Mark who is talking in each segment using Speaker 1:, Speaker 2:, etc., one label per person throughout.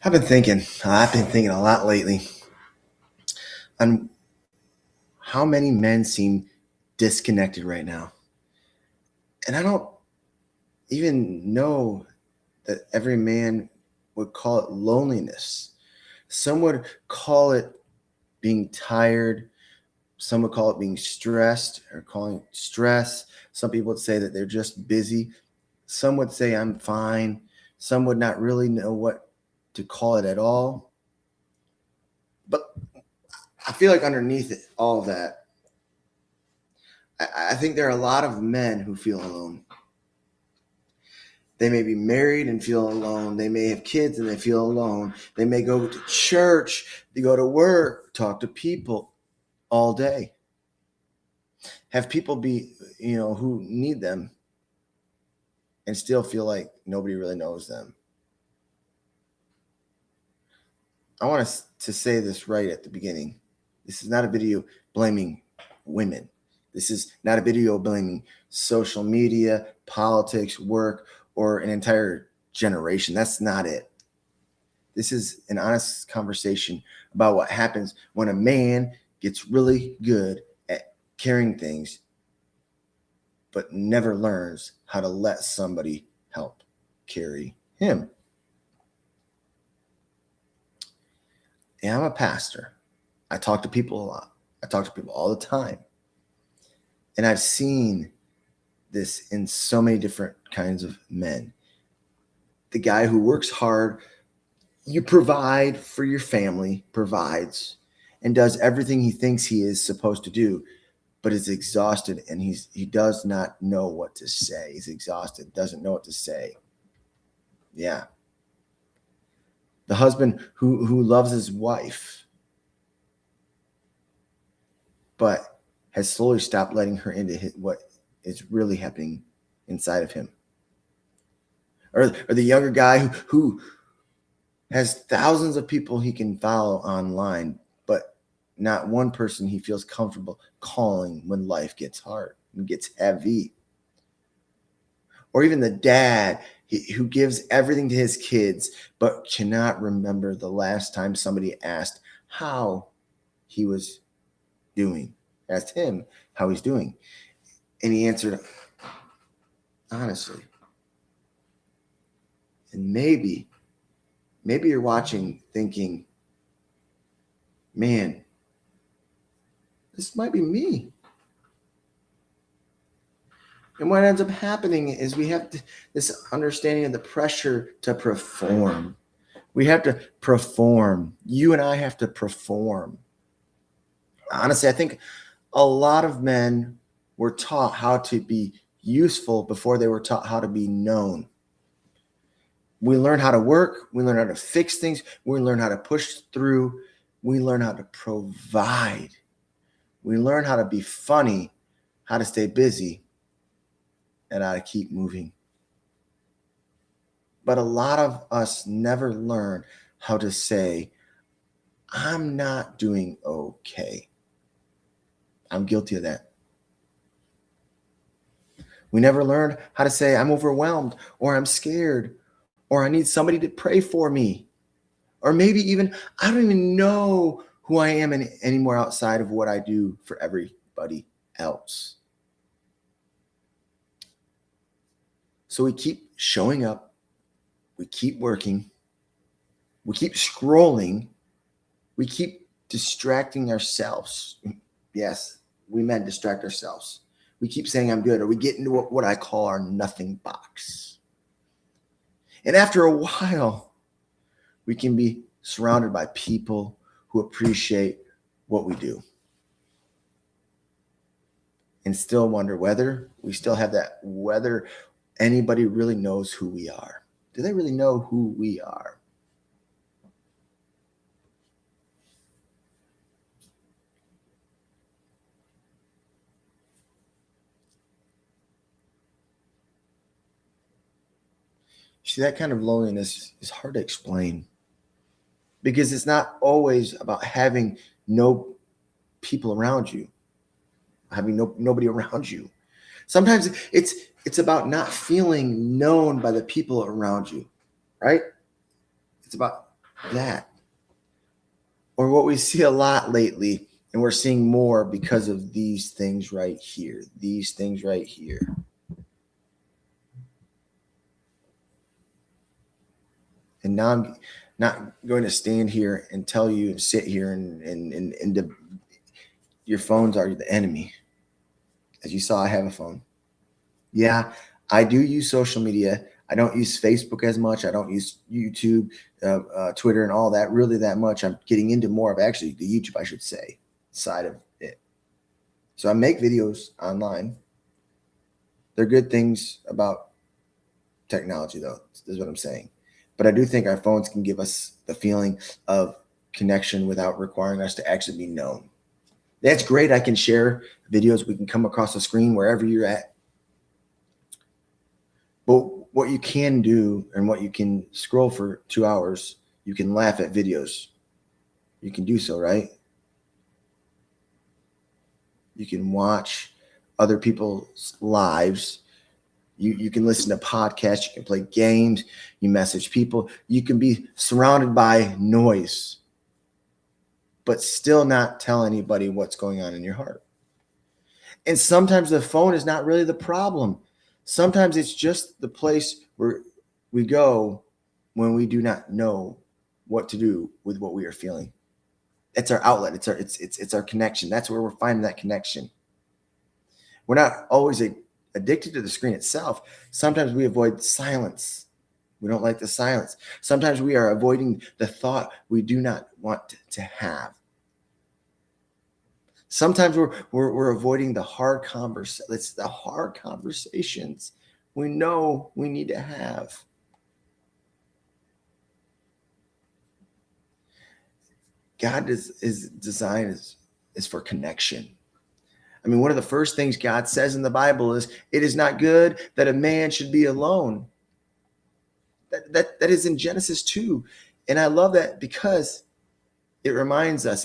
Speaker 1: I've been thinking a lot lately on how many men seem disconnected right now. And I don't even know that every man would call it loneliness. Some would call it being tired. Some would call it being stressed or calling it stress. Some people would say that they're just busy. Some would say I'm fine. Some would not really know what to call it at all. But I feel like underneath it, all of that, I think there are a lot of men who feel alone. They may be married and feel alone. They may have kids and they feel alone. They may go to church, they go to work, talk to people all day. Have people be, who need them and still feel like nobody really knows them. I want to say this right at the beginning. This is not a video blaming women. This is not a video blaming social media, politics, work, or an entire generation. That's not it. This is an honest conversation about what happens when a man gets really good at carrying things, but never learns how to let somebody help carry him. And I'm a pastor. I talk to people a lot. I talk to people all the time. And I've seen this in so many different kinds of men. The guy who works hard, you provide for your family, provides, and does everything he thinks he is supposed to do, but is exhausted and he does not know what to say. He's exhausted, doesn't know what to say. Yeah. The husband who loves his wife, but has slowly stopped letting her into what is really happening inside of him. Or the younger guy who has thousands of people he can follow online, but not one person he feels comfortable calling when life gets hard and gets heavy. Or even the dad who gives everything to his kids, but cannot remember the last time somebody asked how he was doing, asked him how he's doing. And he answered, honestly. And maybe you're watching thinking, man, this might be me. And what ends up happening is we have this understanding of the pressure to perform. We have to perform. You and I have to perform. Honestly, I think a lot of men were taught how to be useful before they were taught how to be known. We learn how to work. We learn how to fix things. We learn how to push through. We learn how to provide. We learn how to be funny, how to stay busy, and how to keep moving. But a lot of us never learn how to say, I'm not doing okay. I'm guilty of that. We never learned how to say, I'm overwhelmed, or I'm scared, or I need somebody to pray for me. Or maybe even, I don't even know who I am anymore outside of what I do for everybody else. So we keep showing up. We keep working. We keep scrolling. We keep distracting ourselves. Yes, we men distract ourselves. We keep saying I'm good, or we get into what I call our nothing box. And after a while, we can be surrounded by people who appreciate what we do. And still wonder whether anybody really knows who we are. Do they really know who we are? See, that kind of loneliness is hard to explain because it's not always about having no people around you, having nobody around you. Sometimes it's about not feeling known by the people around you, right? It's about that. Or what we see a lot lately, and we're seeing more because of these things right here. These things right here. And now I'm not going to stand here and tell you and sit here and your phones are the enemy. As you saw, I have a phone. Yeah, I do use social media. I don't use Facebook as much. I don't use YouTube, Twitter, and all that really that much. I'm getting into more of actually the YouTube, I should say, side of it. So I make videos online. They're good things about technology, though, is what I'm saying. But I do think our phones can give us the feeling of connection without requiring us to actually be known. That's great. I can share videos. We can come across the screen wherever you're at. But what you can do and what you can scroll for 2 hours, you can laugh at videos. You can do so, right? You can watch other people's lives. You can listen to podcasts. You can play games. You message people. You can be surrounded by noise, but still not tell anybody what's going on in your heart. And sometimes the phone is not really the problem. Sometimes it's just the place where we go when we do not know what to do with what we are feeling. It's our outlet. It's our connection. That's where we're finding that connection. We're not always addicted to the screen itself. Sometimes we avoid silence. We don't like the silence. Sometimes we are avoiding the thought we do not want to have. Sometimes we're avoiding the hard conversations. It's the hard conversations we know we need to have. God is design is for connection. I mean, one of the first things God says in the Bible is, "It is not good that a man should be alone." That is in Genesis 2. And I love that because it reminds us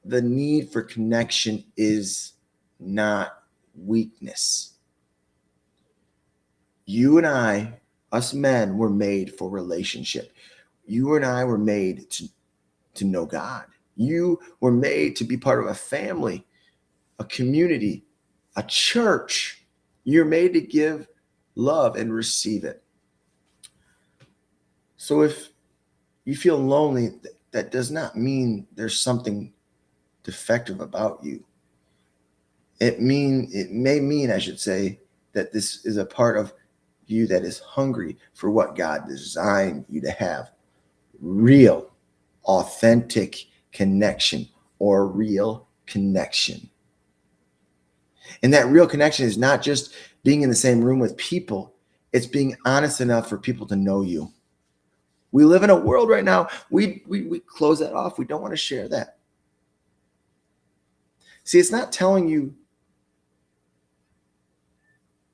Speaker 1: the need for connection is not weakness. You and I, us men, were made for relationship. You and I were made to know God. You were made to be part of a family, a community, a church. You're made to give love and receive it. So if you feel lonely, that does not mean there's something defective about you. It may mean, I should say, that this is a part of you that is hungry for what God designed you to have. Real, authentic connection or real connection. And that real connection is not just being in the same room with people. It's being honest enough for people to know you. We live in a world right now, we close that off. We don't want to share that. See, it's not telling you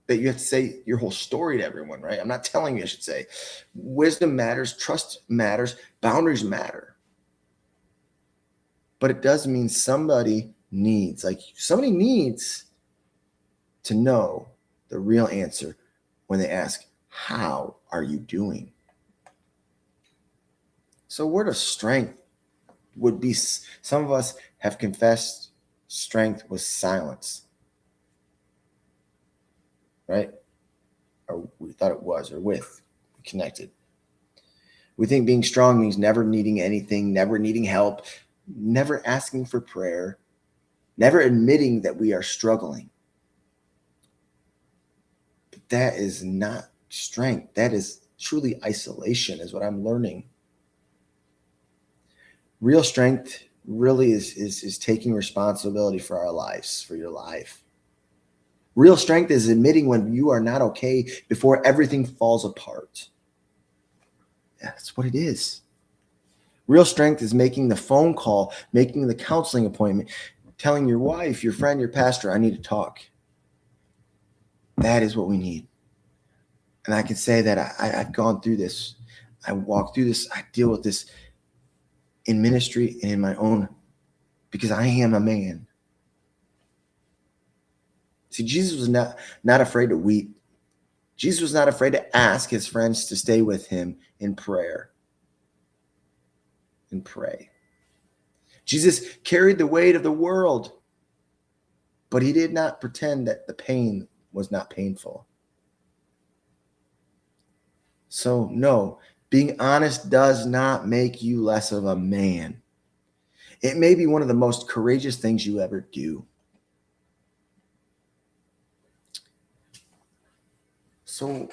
Speaker 1: that you have to say your whole story to everyone, right? I'm not telling you, I should say. Wisdom matters, trust matters, boundaries matter. But it does mean somebody needs to know the real answer when they ask, "How are you doing?" So, word of strength would be, some of us have confessed strength was silence, right? Or we thought it was, or with, connected. We think being strong means never needing anything, never needing help, never asking for prayer, never admitting that we are struggling. But that is not strength. That is truly isolation, is what I'm learning. Real strength really is taking responsibility for our lives, for your life. Real strength is admitting when you are not okay before everything falls apart. That's what it is. Real strength is making the phone call, making the counseling appointment, telling your wife, your friend, your pastor, "I need to talk." That is what we need. And I can say that I've gone through this. I walk through this. I deal with this in ministry and in my own, because I am a man. See, Jesus was not afraid to weep. Jesus was not afraid to ask his friends to stay with him in prayer. and pray. Jesus carried the weight of the world, but he did not pretend that the pain was not painful. So, no, being honest does not make you less of a man. It may be one of the most courageous things you ever do. So,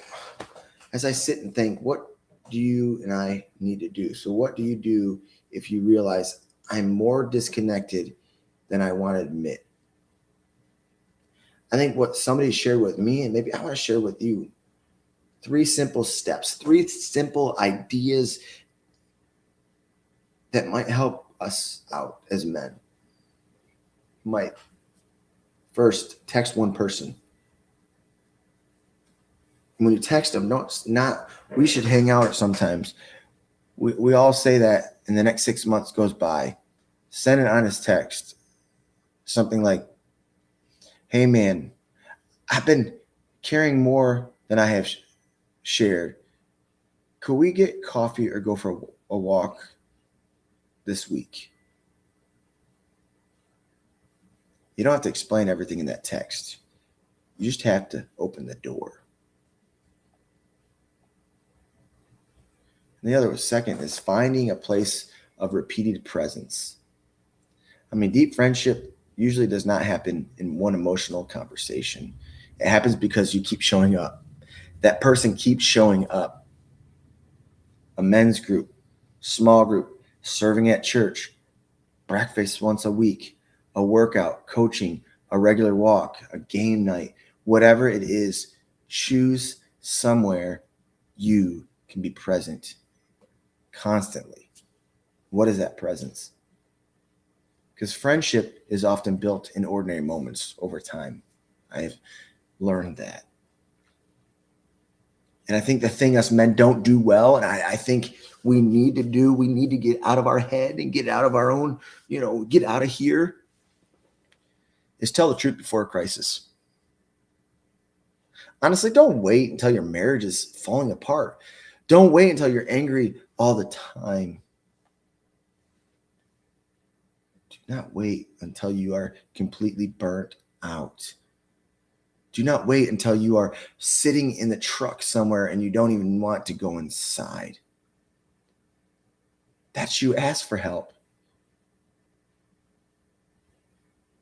Speaker 1: as I sit and think, what do you and I need to do? So, what do you do if you realize I'm more disconnected than I want to admit? I think what somebody shared with me, and maybe I want to share with you, 3 simple steps, 3 simple ideas that might help us out as men. Might first text one person. When you text them, no, it's not, we should hang out sometimes. We all say that, and the next 6 months goes by. Send an honest text. Something like, hey man, I've been carrying more than I have shared. Could we get coffee or go for a walk this week? You don't have to explain everything in that text. You just have to open the door. And the other second is finding a place of repeated presence. I mean, deep friendship usually does not happen in one emotional conversation. It happens because you keep showing up. That person keeps showing up. A men's group, small group, serving at church, breakfast once a week, a workout, coaching, a regular walk, a game night, whatever it is, choose somewhere you can be present constantly. What is that presence? Because friendship is often built in ordinary moments over time. I've learned that. And I think the thing us men don't do well, and I think we need to get out of our head and get out of our own, get out of here, is tell the truth before a crisis. Honestly, don't wait until your marriage is falling apart. Don't wait until you're angry all the time. Do not wait until you are completely burnt out. Do not wait until you are sitting in the truck somewhere and you don't even want to go inside. That's you ask for help.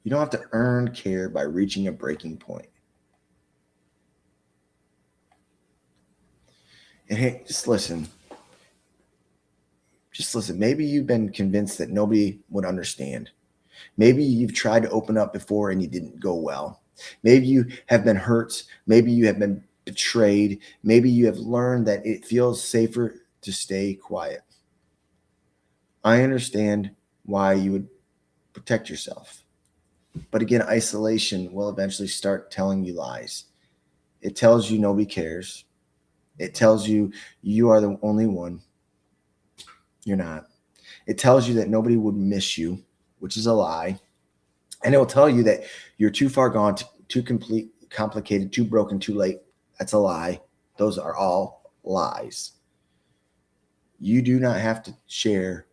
Speaker 1: You don't have to earn care by reaching a breaking point. And hey, just listen. Maybe you've been convinced that nobody would understand. Maybe you've tried to open up before and you didn't go well. Maybe you have been hurt. Maybe you have been betrayed. Maybe you have learned that it feels safer to stay quiet. I understand why you would protect yourself. But again, isolation will eventually start telling you lies. It tells you nobody cares. It tells you you are the only one. You're not. It tells you that nobody would miss you, which is a lie. And it will tell you that you're too far gone, too complete, complicated, too broken, too late. That's a lie. Those are all lies. You do not have to share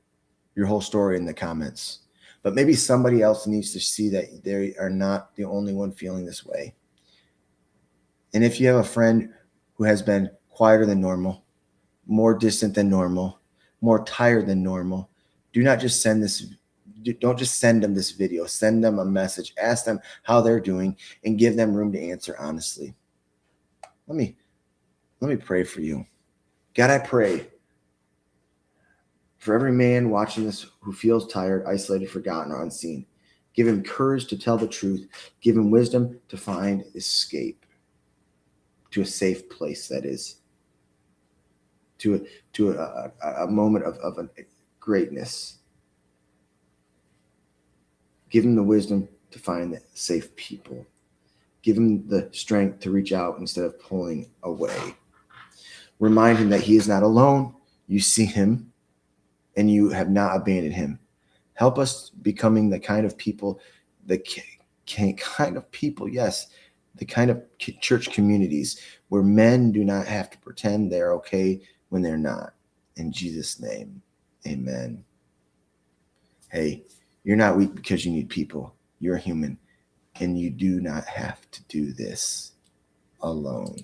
Speaker 1: your whole story in the comments, but maybe somebody else needs to see that they are not the only one feeling this way. And if you have a friend who has been quieter than normal, more distant than normal, more tired than normal, don't just send them this video. Send them a message. Ask them how they're doing and give them room to answer honestly. Let me pray for you. God, I pray for every man watching this who feels tired, isolated, forgotten, or unseen. Give him courage to tell the truth. Give him wisdom to find escape to a safe place, that is, to a moment of greatness. Give him the wisdom to find the safe people. Give him the strength to reach out instead of pulling away. Remind him that he is not alone. You see him and you have not abandoned him. Help us becoming the kind of people, the kind of church communities where men do not have to pretend they're okay when they're not. In Jesus' name, amen. Hey, you're not weak because you need people. You're human, and you do not have to do this alone.